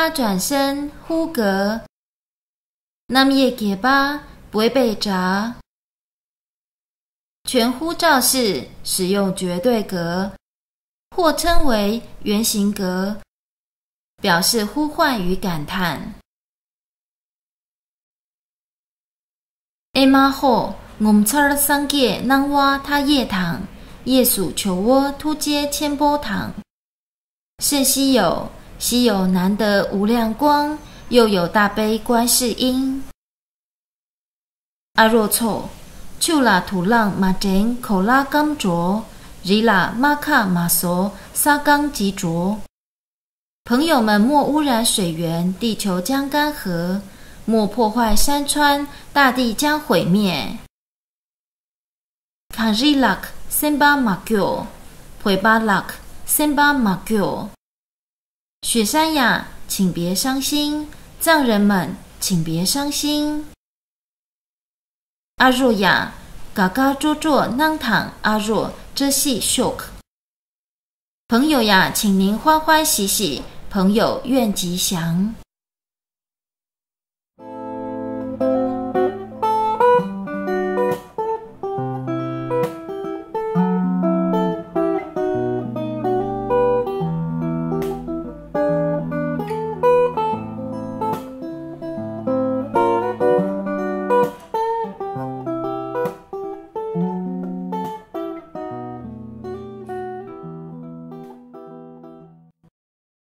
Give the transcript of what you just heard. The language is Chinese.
巴转身呼格，南耶给巴不会被砸。全呼召式使用绝对格，或称为原形格，表示呼唤与感叹。Emaho ngomchar sangye nangwa他夜堂，夜属求窝突接千波堂。甚稀有，稀有难得无量光，又有大悲观世音。阿若错，丘拉土浪马真口拉刚浊，ris拉马卡马索沙刚极浊。朋友们莫污染水源，地球将干涸。莫破坏山川，大地将毁灭。Karilak Semba Magyo Puibalak Semba Magyo 雪山呀，请别伤心；藏人们，请别伤心。阿若呀，嘎嘎卓卓囊躺阿若遮系 shok 朋友呀，请您欢欢喜喜，朋友愿吉祥。